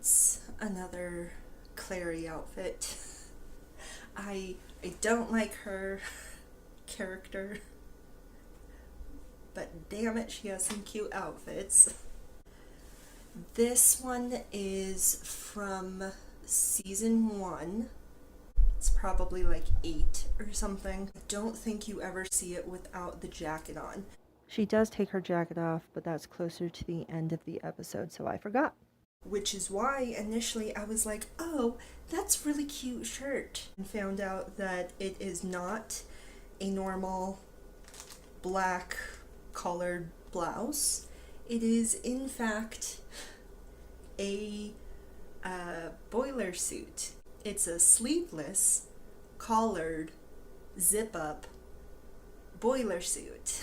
It's another Clary outfit. I don't like her character, but damn it, she has some cute outfits. This one is from Season 1. It's probably like 8 or something. I don't think you ever see it without the jacket on. She does take her jacket off, but that's closer to the end of the episode, so I forgot. Which is why initially I was like, oh, that's really cute shirt. And found out that it is not a normal black collared blouse. It is in fact a boiler suit. It's a sleeveless, collared, zip-up boiler suit.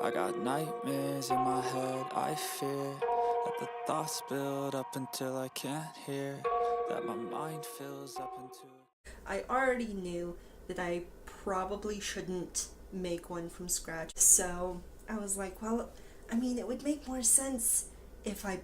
I got nightmares in my head, I fear that the thoughts build up until I can't hear, that my mind fills up into... I already knew that I probably shouldn't make one from scratch, so I was like, well, I mean, it would make more sense if I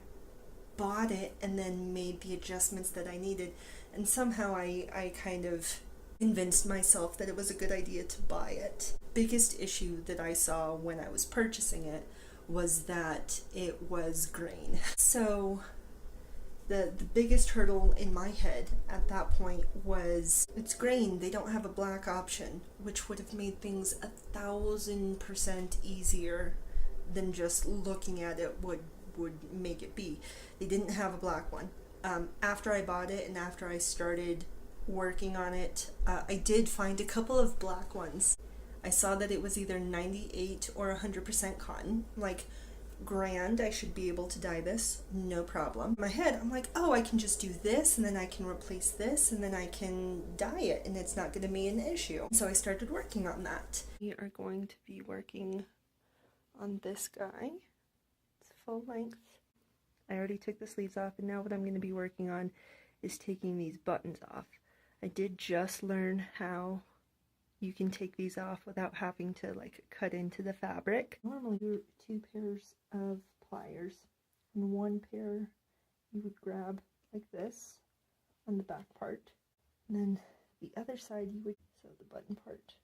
bought it and then made the adjustments that I needed, and somehow I kind of convinced myself that it was a good idea to buy it. Biggest issue that I saw when I was purchasing it was that it was green. So the biggest hurdle in my head at that point was, it's green, they don't have a black option, which would have made things 1,000% easier than just looking at it would make it be. They didn't have a black one. After I bought it and after I started working on it, I did find a couple of black ones. I saw that it was either 98 or 100% cotton. Like, grand, I should be able to dye this, no problem. In my head, I'm like, oh, I can just do this, and then I can replace this, and then I can dye it, and it's not going to be an issue. So I started working on that. We are going to be working on this guy. It's full length. I already took the sleeves off, and now what I'm going to be working on is taking these buttons off. I did just learn how you can take these off without having to like cut into the fabric. Normally do 2 pairs of pliers, and 1 pair you would grab like this on the back part, and then the other side you would sew the button part,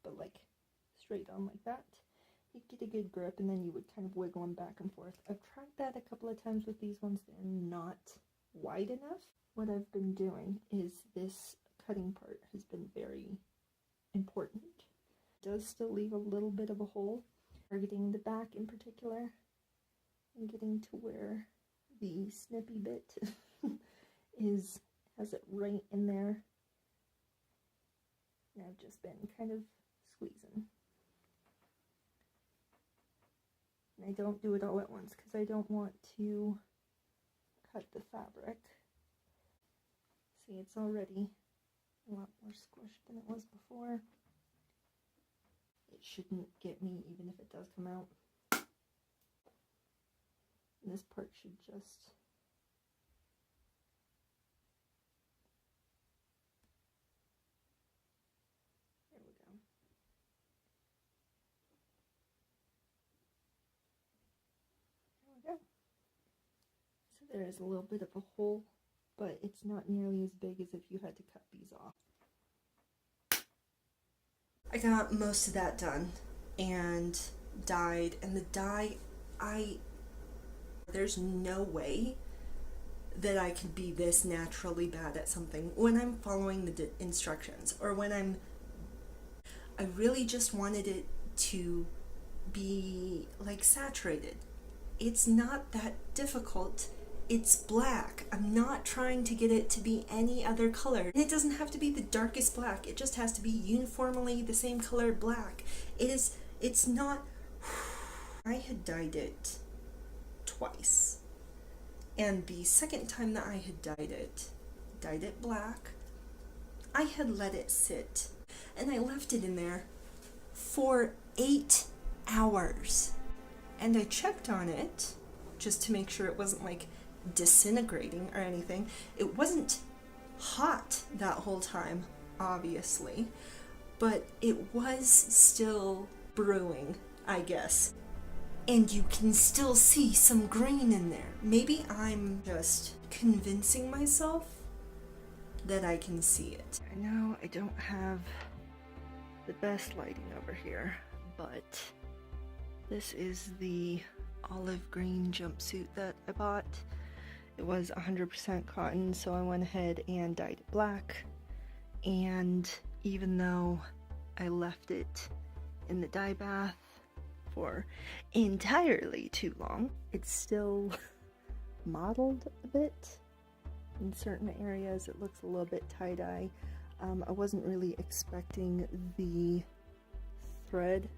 but like straight on like that. You'd get a good grip, and then you would kind of wiggle them back and forth. I've tried that a couple of times with these ones. They're not wide enough. What I've been doing is this cutting part has been very important. It does still leave a little bit of a hole, targeting the back in particular and getting to where the snippy bit has it right in there. And I've just been kind of squeezing. And I don't do it all at once because I don't want to cut the fabric. See, it's already a lot more squished than it was before. It shouldn't get me even if it does come out. And this part should just... There we go. There we go. So there is a little bit of a hole, but it's not nearly as big as if you had to cut these off. I got most of that done and dyed, and the dye, there's no way that I could be this naturally bad at something when I'm following the instructions, or when I really just wanted it to be like saturated. It's not that difficult. It's black. I'm not trying to get it to be any other color. And it doesn't have to be the darkest black. It just has to be uniformly the same color black. It's not... I had dyed it twice. And the second time that I had dyed it black, I had let it sit. And I left it in there for 8 hours. And I checked on it just to make sure it wasn't like disintegrating or anything. It wasn't hot that whole time, obviously, but it was still brewing, I guess. And you can still see some green in there. Maybe I'm just convincing myself that I can see it. I know I don't have the best lighting over here, but this is the olive green jumpsuit that I bought. It was 100% cotton, so I went ahead and dyed it black. And even though I left it in the dye bath for entirely too long, it's still mottled a bit. In certain areas it looks a little bit tie-dye. I wasn't really expecting the thread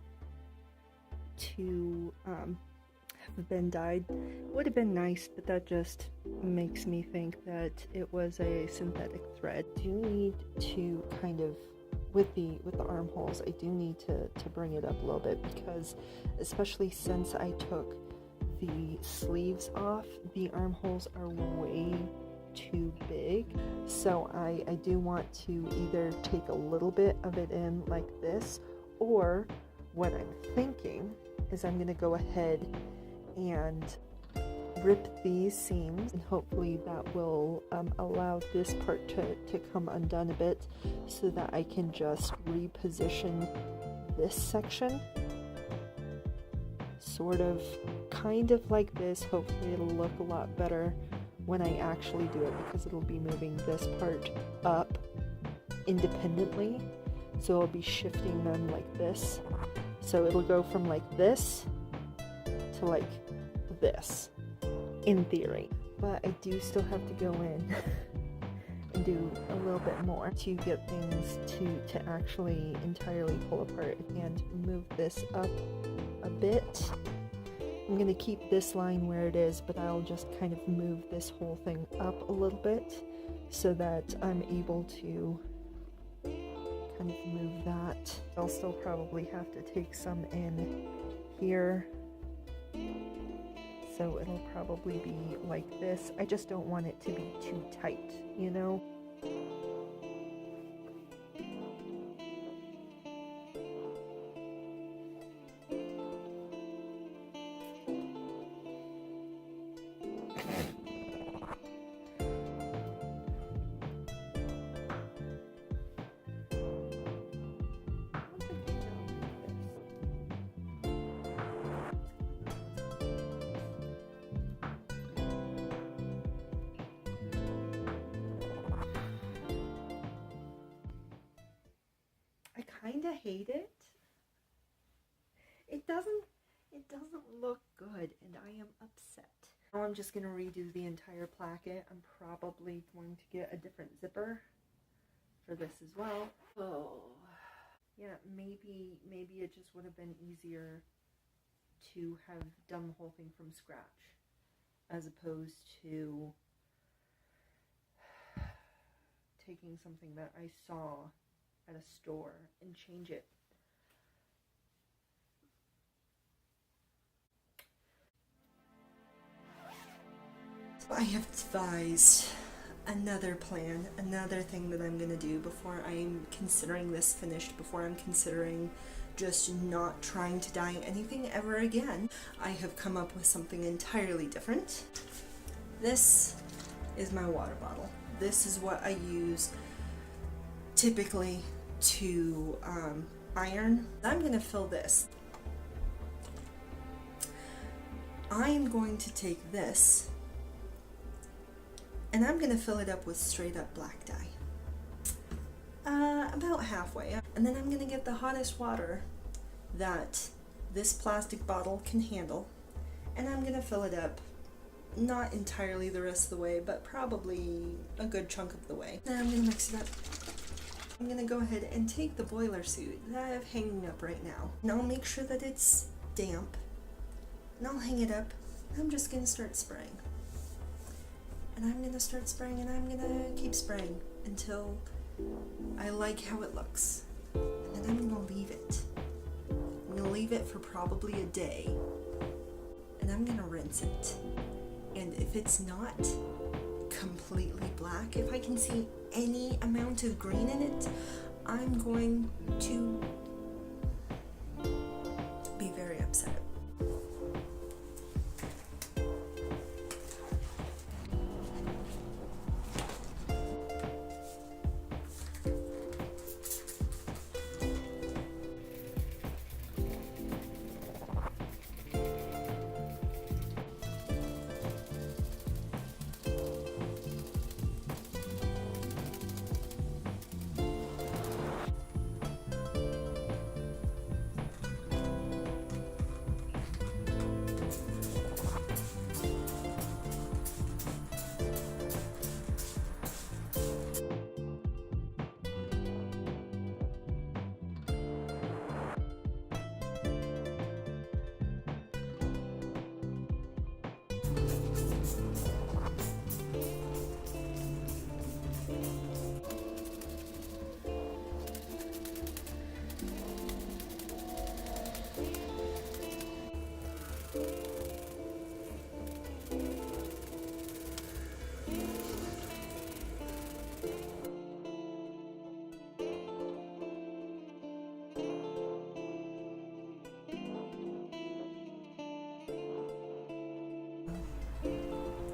to have been dyed. It would have been nice, but that just makes me think that it was a synthetic thread. I do need to kind of, with the armholes, I do need to bring it up a little bit, because especially since I took the sleeves off, the armholes are way too big. So I do want to either take a little bit of it in like this, or what I'm thinking is I'm going to go ahead and rip these seams, and hopefully that will allow this part to come undone a bit, so that I can just reposition this section sort of kind of like this. Hopefully it'll look a lot better when I actually do it, because it'll be moving this part up independently, so I'll be shifting them like this. So it'll go from like this to like this, in theory. But I do still have to go in and do a little bit more to get things to actually entirely pull apart, and move this up a bit. I'm going to keep this line where it is, but I'll just kind of move this whole thing up a little bit so that I'm able to kind of move that. I'll still probably have to take some in here, so it'll probably be like this. I just don't want it to be too tight, you know? Kinda hate it. It doesn't look good, and I am upset. Now I'm just gonna redo the entire placket. I'm probably going to get a different zipper for this as well. Oh, yeah, maybe it just would have been easier to have done the whole thing from scratch, as opposed to taking something that I saw at a store and change it. I have devised another plan, another thing that I'm going to do before I'm considering this finished, before I'm considering just not trying to dye anything ever again. I have come up with something entirely different. This is my water bottle. This is what I use typically to iron. I'm going to fill this. I am going to take this and I'm going to fill it up with straight up black dye. About halfway. And then I'm going to get the hottest water that this plastic bottle can handle, and I'm going to fill it up, not entirely the rest of the way, but probably a good chunk of the way. Then I'm going to mix it up. I'm going to go ahead and take the boiler suit that I have hanging up right now, and I'll make sure that it's damp, and I'll hang it up. I'm just going to start spraying. And I'm going to start spraying, and I'm going to keep spraying until I like how it looks. And then I'm going to leave it. I'm going to leave it for probably a day, and I'm going to rinse it. And if it's not completely black, if I can see any amount of green in it, I'm going to be very upset.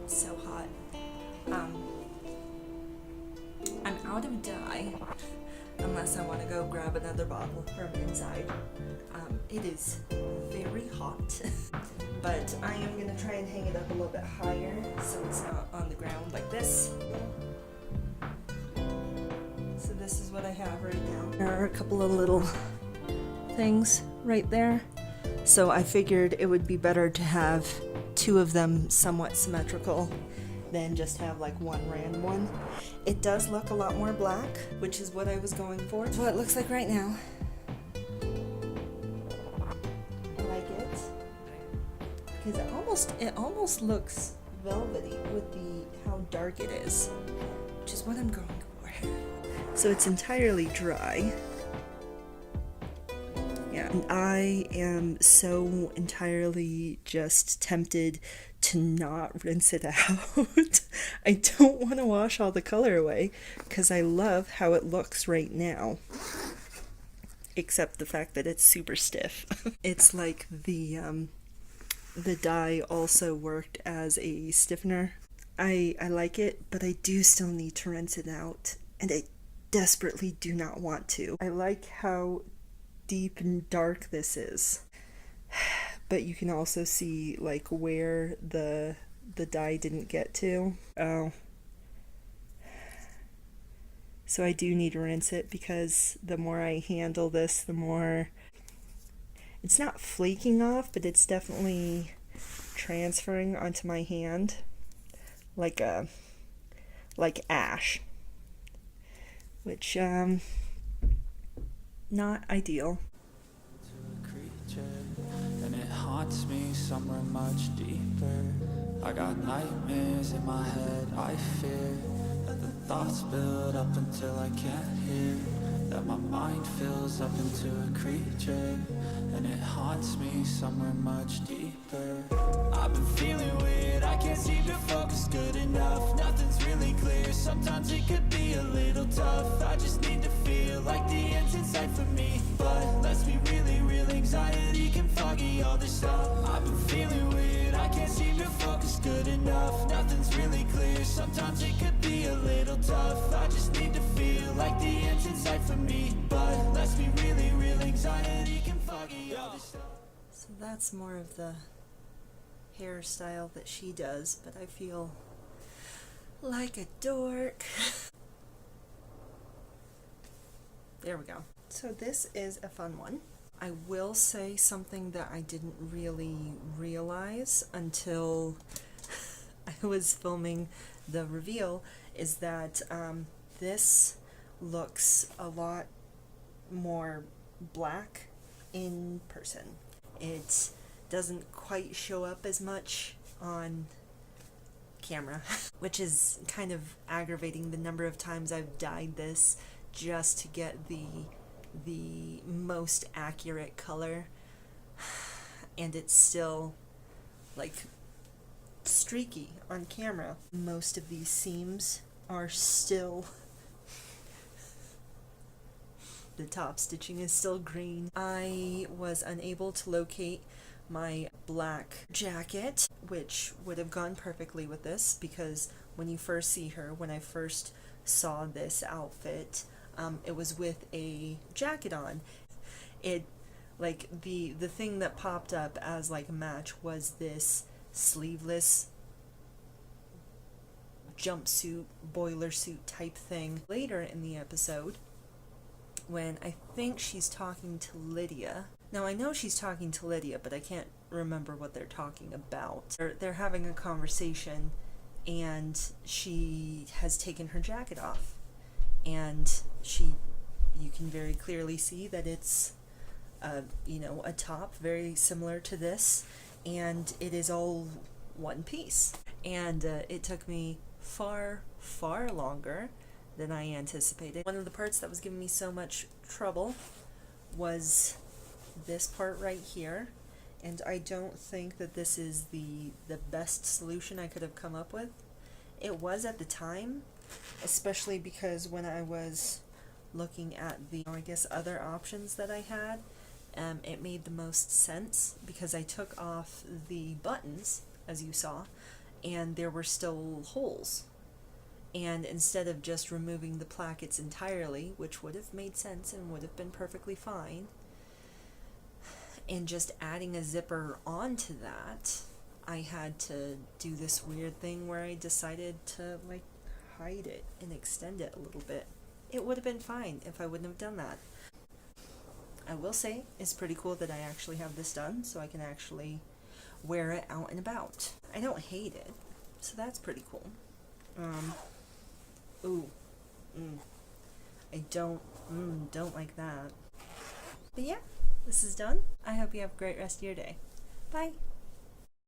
So hot. I'm out of dye, unless I want to go grab another bottle from inside. It is very hot, but I am going to try and hang it up a little bit higher so it's not on the ground like this. So this is what I have right now. There are a couple of little things right there, so I figured it would be better to have two of them somewhat symmetrical than just have like one random one. It does look a lot more black, which is what I was going for. That's what it looks like right now. I like it because it almost looks velvety with how dark it is, which is what I'm going for. So it's entirely dry. Yeah, and I am so entirely just tempted to not rinse it out. I don't want to wash all the color away because I love how it looks right now. Except the fact that it's super stiff. It's like the dye also worked as a stiffener. I like it, but I do still need to rinse it out, and I desperately do not want to. I like how deep and dark this is, but you can also see like where the dye didn't get to. Oh, so I do need to rinse it because the more I handle this, the more it's not flaking off, but it's definitely transferring onto my hand like ash, which not ideal. And it haunts me somewhere much deeper. I got nightmares in my head, I fear that the thoughts build up until I can't hear, that my mind fills up into a creature, and it haunts me somewhere much deeper. I've been feeling weird, I can't seem to focus good enough. Nothing's really clear, sometimes it could be a little tough. I just need to feel like the end's in sight for me, but let's be really real, anxiety can foggy all this stuff. I've been feeling weird, I can't seem to focus good enough. Nothing's really clear, sometimes it could be a little tough. I just need to feel like the end's in sight for me, but let's be really real, anxiety can foggy all this stuff. So that's more of the hairstyle that she does, but I feel like a dork. There we go. So this is a fun one. I will say something that I didn't really realize until I was filming the reveal is that this looks a lot more black in person. It doesn't quite show up as much on camera, which is kind of aggravating the number of times I've dyed this just to get the most accurate color, and it's still like streaky on camera. Most of these seams are still, the top stitching is still green. I was unable to locate my black jacket, which would have gone perfectly with this, because when you first see her, when I first saw this outfit, it was with a jacket on. It, like, the thing that popped up as like a match was this sleeveless jumpsuit, boiler suit type thing. Later in the episode, when I think she's talking to Lydia. Now, I know she's talking to Lydia, but I can't remember what they're talking about. They're having a conversation, and she has taken her jacket off. And you can very clearly see that it's, a top very similar to this, and it is all one piece. And it took me far, far longer than I anticipated. One of the parts that was giving me so much trouble was this part right here, and I don't think that this is the best solution I could have come up with. It was at the time, especially because when I was looking at the, I guess, other options that I had, it made the most sense, because I took off the buttons, as you saw, and there were still holes. And instead of just removing the plackets entirely, which would have made sense and would have been perfectly fine, and just adding a zipper onto that, I had to do this weird thing where I decided to, like, hide it and extend it a little bit. It would have been fine if I wouldn't have done that. I will say it's pretty cool that I actually have this done, so I can actually wear it out and about. I don't hate it, so that's pretty cool. I don't like that. But yeah, this is done. I hope you have a great rest of your day. Bye.